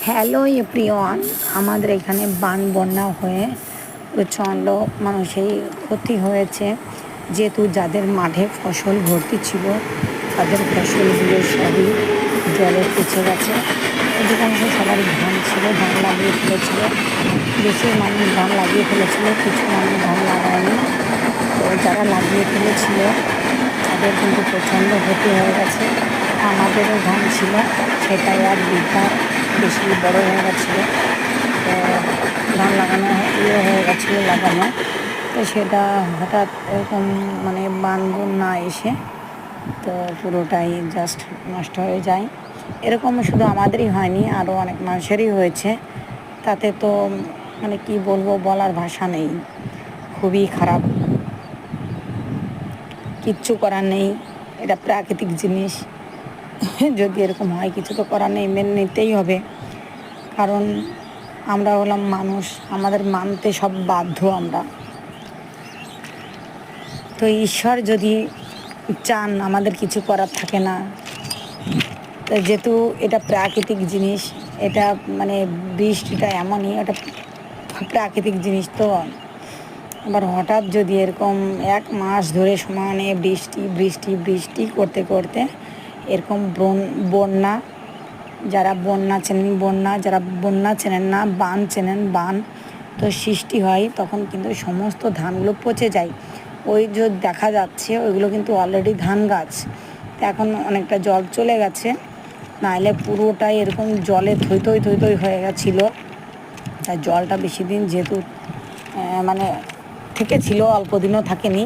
Hello everyone, আমাদের এখানে বন্যা হয়ে প্রচণ্ড মানুষের ক্ষতি হয়েছে। যেহেতু যাদের মাঠে ফসল ভর্তি ছিল তাদের ফসলগুলো সবই জলে পচে গেছে। অধিকাংশ সবারই ধান ছিল, ধান লাগিয়ে ফেলেছিল। বেশি মানুষ ধান লাগিয়ে ফেলেছিল, কিছু মানুষ ধান লাগায়নি। তো যারা লাগিয়ে ফেলেছিল তাদের কিন্তু প্রচণ্ড ক্ষতি হয়ে গেছে। আমাদেরও ধান ছিল, সেটাই 1 বিঘা বেশি বড় হয়ে গেছিলো। তো ধান লাগানো হয়ে গেছিলো লাগানো, তো সেটা হঠাৎ এরকম মানে বন্যা এসে তো পুরোটাই জাস্ট নষ্ট হয়ে যায়। এরকম শুধু আমাদেরই হয়নি, আরও অনেক মানুষেরই হয়েছে। তাতে তো মানে কি বলবো, বলার ভাষা নেই, খুবই খারাপ। কিচ্ছু করার নেই, এটা প্রাকৃতিক জিনিস। যদি এরকম হয় কিছু তো করার নেই, মেনে নিতেই হবে। কারণ আমরা হলাম মানুষ, আমাদের মানতে সব বাধ্য আমরা। তো ঈশ্বর যদি চান আমাদের কিছু করার থাকে না। তো যেহেতু এটা প্রাকৃতিক জিনিস, এটা মানে বৃষ্টিটা এমনই, এটা প্রাকৃতিক জিনিস। তো আবার হঠাৎ যদি এরকম 1 মাস ধরে সমানে বৃষ্টি বৃষ্টি বৃষ্টি করতে করতে এরকম বন্যা, যারা বন্যা চেনেন বন্যা, যারা বন্যা চেনেন না বান চেনেন বান, তো সৃষ্টি হয় তখন কিন্তু সমস্ত ধানগুলো পচে যায়। ওই যে দেখা যাচ্ছে ওইগুলো কিন্তু অলরেডি ধান গাছ। তো এখন অনেকটা জল চলে গেছে, নাহলে পুরোটাই এরকম জলে থই থই থই থই হয়ে গেছিলো। তাই জলটা বেশি দিন যেহেতু মানে থেকেছিল, অল্প দিনও থাকেনি,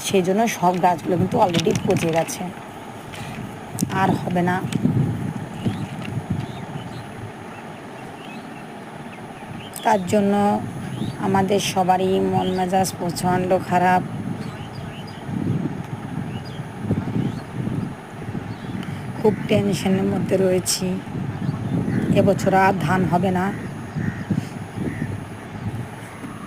সেই জন্য সব গাছগুলো কিন্তু অলরেডি পচে গেছে, আর হবে না। তার জন্য আমাদের সবারই মন মেজাজ প্রচণ্ড খারাপ। খুব টেনশনের মধ্যে রয়েছি। এবছর আর ধান হবে না।